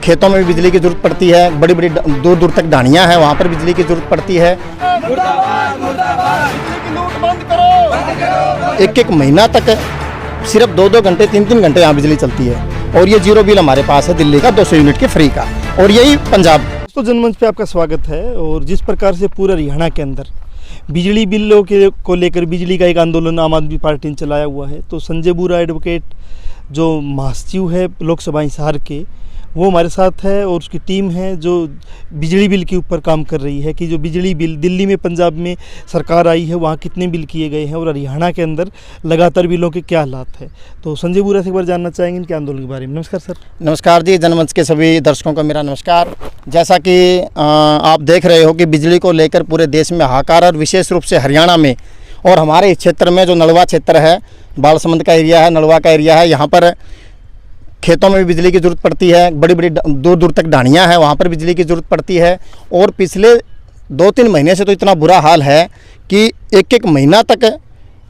खेतों में भी बिजली की जरूरत पड़ती है, बड़ी बड़ी दूर दूर तक ढाणियाँ हैं, वहाँ पर बिजली की जरूरत पड़ती है। एक एक महीना तक सिर्फ 2-2 घंटे 3-3 घंटे यहाँ बिजली चलती है, और ये जीरो बिल हमारे पास है दिल्ली का 200 यूनिट के फ्री का, और यही पंजाब। तो जनमंच पे आपका स्वागत है। और जिस प्रकार से पूरा हरियाणा के अंदर बिजली बिलों को लेकर बिजली का एक आंदोलन आम आदमी पार्टी ने चलाया हुआ है, तो संजय बुरा एडवोकेट जो महासचिव है लोकसभा हिसार के, वो हमारे साथ है और उसकी टीम है जो बिजली बिल के ऊपर काम कर रही है कि जो बिजली बिल दिल्ली में पंजाब में सरकार आई है वहाँ कितने बिल किए गए हैं और हरियाणा के अंदर लगातार बिलों के क्या हालात है। तो संजय बुरा से एक बार जानना चाहेंगे इनके आंदोलन के बारे में। नमस्कार सर। नमस्कार जी, जनमंच के सभी दर्शकों को मेरा नमस्कार। जैसा कि आप देख रहे हो कि बिजली को लेकर पूरे देश में हाहाकार, और विशेष रूप से हरियाणा में और हमारे इस क्षेत्र में जो नलवा क्षेत्र है, बालसमंद का एरिया है, नलवा का एरिया है, यहाँ पर खेतों में भी बिजली की ज़रूरत पड़ती है, बड़ी बड़ी दूर दूर तक ढाणियाँ हैं, वहाँ पर बिजली की ज़रूरत पड़ती है। और पिछले 2-3 महीने से तो इतना बुरा हाल है कि एक एक महीना तक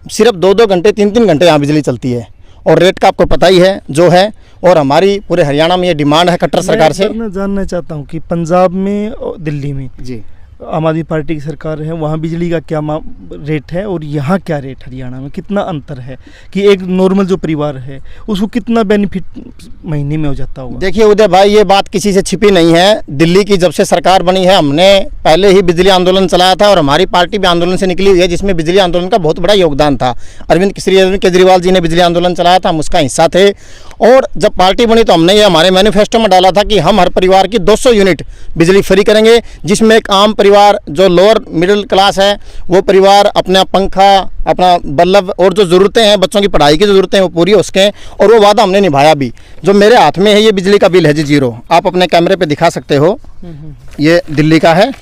सिर्फ 2-2 घंटे 3-3 घंटे यहाँ बिजली चलती है, और रेट का आपको पता ही है जो है। और हमारी पूरे हरियाणा में ये डिमांड है खट्टर सरकार से। मैं जानना चाहता हूँ कि पंजाब में और दिल्ली में जी आम आदमी पार्टी की सरकार है, वहाँ बिजली का क्या रेट है और यहाँ क्या रेट हरियाणा में, कितना अंतर है कि एक नॉर्मल जो परिवार है उसको कितना बेनिफिट महीने में हो जाता होगा। देखिए उदय भाई, ये बात किसी से छिपी नहीं है। दिल्ली की जब से सरकार बनी है, हमने पहले ही बिजली आंदोलन चलाया था, और हमारी पार्टी भी आंदोलन से निकली हुई है, जिसमें बिजली आंदोलन का बहुत बड़ा योगदान था। अरविंद केजरीवाल जी ने बिजली आंदोलन चलाया था, हम उसका हिस्सा थे। और जब पार्टी बनी तो हमने ये हमारे मैनिफेस्टो में डाला था कि हम हर परिवार की 200 यूनिट बिजली फ्री करेंगे, जिसमें एक आम परिवार जो लोअर मिडिल क्लास है वो परिवार अपना पंखा, अपना बल्ब और जो ज़रूरतें हैं, बच्चों की पढ़ाई की जो ज़रूरतें हैं वो पूरी हो सकें। और वो वादा हमने निभाया भी। जो मेरे हाथ में है ये बिजली का बिल है जी, जीरो, आप अपने कैमरे पे दिखा सकते हो, ये दिल्ली का है।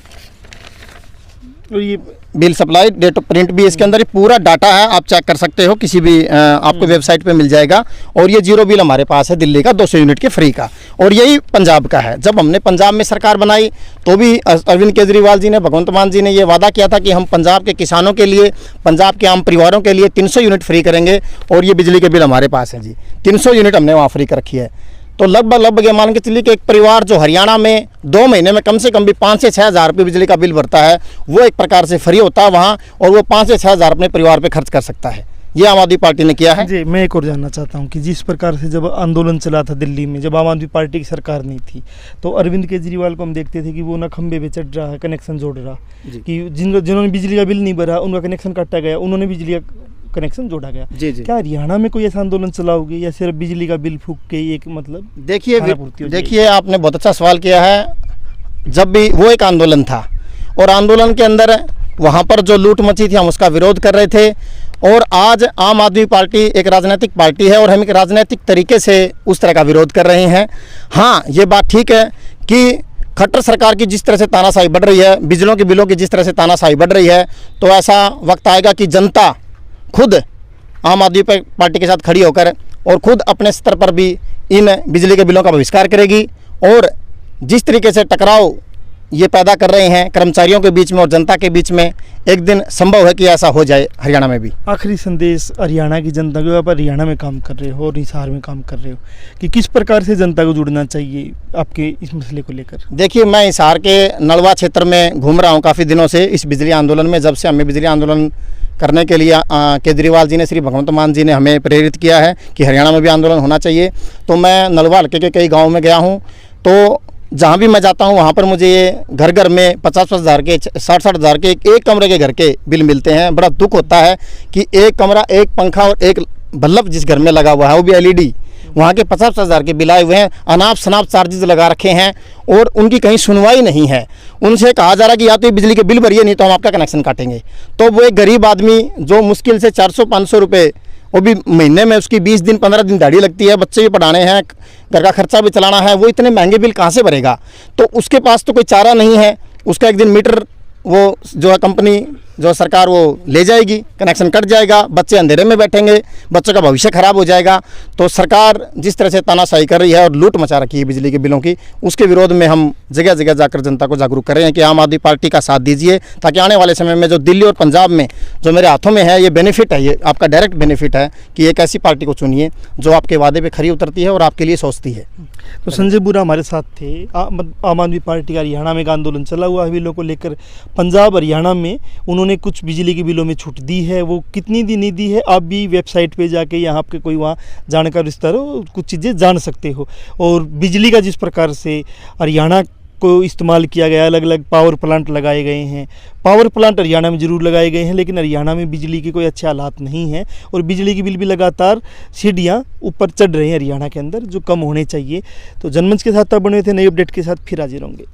और ये bill supply, date of print भी इसके अंदर ही पूरा डाटा है, आप चेक कर सकते हो, किसी भी आपको वेबसाइट पे मिल जाएगा। और ये जीरो बिल हमारे पास है दिल्ली का 200 यूनिट के फ्री का, और यही पंजाब का है। जब हमने पंजाब में सरकार बनाई तो भी अरविंद केजरीवाल जी ने, भगवंत मान जी ने ये वादा किया था कि हम पंजाब के किसानों के लिए, पंजाब के आम परिवारों के लिए 300 यूनिट फ्री करेंगे, और ये बिजली के बिल हमारे पास है जी, 300 यूनिट हमने वहाँ फ्री कर रखी है। तो लगभग ये मान के चलिए कि एक परिवार जो हरियाणा में 2 महीने में कम से कम भी 5 से 6 हज़ार रुपये बिजली का बिल भरता है, वो एक प्रकार से फ्री होता है वहाँ, और वो 5 से 6 हज़ार अपने परिवार पे खर्च कर सकता है। ये आम आदमी पार्टी ने किया है जी। मैं एक और जानना चाहता हूँ कि जिस प्रकार से जब आंदोलन चला था दिल्ली में, जब आम आदमी पार्टी की सरकार नहीं थी, तो अरविंद केजरीवाल को हम देखते थे कि वो ना खंबे पे चढ़ रहा है, कनेक्शन जोड़ रहा कि जिन्होंने बिजली का बिल नहीं भरा उनका कनेक्शन काटा गया, उन्होंने बिजली का कनेक्शन जोड़ा गया। जी। क्या हरियाणा में कोई ऐसा आंदोलन चलाओगे या सिर्फ बिजली का बिल फूक के एक मतलब? देखिए आपने बहुत अच्छा सवाल किया है। जब भी वो एक आंदोलन था, और आंदोलन के अंदर वहाँ पर जो लूट मची थी हम उसका विरोध कर रहे थे। और आज आम आदमी पार्टी एक राजनीतिक पार्टी है, और हम एक राजनीतिक तरीके से उस तरह का विरोध कर रहे हैं। हाँ, ये बात ठीक है कि खट्टर सरकार की जिस तरह से तानाशाही बढ़ रही है, बिजलियों के बिलों की जिस तरह से तानाशाही बढ़ रही है, तो ऐसा वक्त आएगा कि जनता खुद आम आदमी पार्टी के साथ खड़ी होकर और खुद अपने स्तर पर भी इन बिजली के बिलों का बहिष्कार करेगी। और जिस तरीके से टकराव ये पैदा कर रहे हैं कर्मचारियों के बीच में और जनता के बीच में, एक दिन संभव है कि ऐसा हो जाए हरियाणा में भी। आखिरी संदेश हरियाणा की जनता को, आप हरियाणा में काम कर रहे हो और हिसार में काम कर रहे हो, कि किस प्रकार से जनता को जुड़ना चाहिए आपके इस मसले को लेकर? देखिए, मैं हिसार के नलवा क्षेत्र में घूम रहा हूँ काफ़ी दिनों से इस बिजली आंदोलन में। जब से हमें बिजली आंदोलन करने के लिए केजरीवाल जी ने, श्री भगवंत मान जी ने हमें प्रेरित किया है कि हरियाणा में भी आंदोलन होना चाहिए, तो मैं नलवा हल्के के कई गाँव में गया हूँ। तो जहाँ भी मैं जाता हूँ वहाँ पर मुझे ये घर में 50-50 हज़ार के, 60-60 हज़ार के एक कमरे के घर के बिल मिलते हैं। बड़ा दुख होता है कि एक कमरा, एक पंखा और एक बल्ब जिस घर में लगा हुआ है वो भी LED, वहाँ के 50-50 हज़ार के बिल आए हुए हैं, अनाप शनाप चार्जेस लगा रखे हैं, और उनकी कहीं सुनवाई नहीं है। उनसे कहा जा रहा है कि या तो बिजली के बिल भरिए, नहीं तो हम आपका कनेक्शन काटेंगे। तो वो एक गरीब आदमी जो मुश्किल से 400-500 रुपये, वो भी महीने में उसकी 20 दिन 15 दिन दाढ़ी लगती है, बच्चे भी पढ़ाने हैं, घर का खर्चा भी चलाना है, वो इतने महंगे बिल कहाँ से भरेगा? तो उसके पास तो कोई चारा नहीं है। उसका एक दिन मीटर वो जो है कंपनी जो सरकार वो ले जाएगी, कनेक्शन कट जाएगा, बच्चे अंधेरे में बैठेंगे, बच्चों का भविष्य खराब हो जाएगा। तो सरकार जिस तरह से तानाशाही कर रही है और लूट मचा रखी है बिजली के बिलों की, उसके विरोध में हम जगह जगह जाकर जनता को जागरूक कर रहे हैं कि आम आदमी पार्टी का साथ दीजिए, ताकि आने वाले समय में जो दिल्ली और पंजाब में जो मेरे हाथों में है, ये बेनिफिट है, ये आपका डायरेक्ट बेनिफिट है कि एक ऐसी पार्टी को चुनिए जो आपके वादे पे खरी उतरती है और आपके लिए सोचती है। तो संजय बुरा हमारे साथ थे। आम आदमी पार्टी का हरियाणा में एक आंदोलन चला हुआ है बिलों को लेकर। पंजाब हरियाणा में उन्होंने कुछ बिजली के बिलों में छूट दी है, वो कितनी दी नहीं दी है आप भी वेबसाइट पे जाके यहाँ आपके कोई वहाँ जानकार रिश्तेदार हो कुछ चीज़ें जान सकते हो। और बिजली का जिस प्रकार से हरियाणा को इस्तेमाल किया गया, अलग अलग पावर प्लांट लगाए गए हैं। पावर प्लांट हरियाणा में ज़रूर लगाए गए हैं, लेकिन हरियाणा में बिजली के कोई अच्छे हालात नहीं हैं और बिजली की बिल भी लगातार सीढ़ियाँ ऊपर चढ़ रहे हैं हरियाणा के अंदर, जो कम होने चाहिए। तो जनमंच के साथ आप बने हुए थे, नई अपडेट के साथ फिर हाजिर होंगे।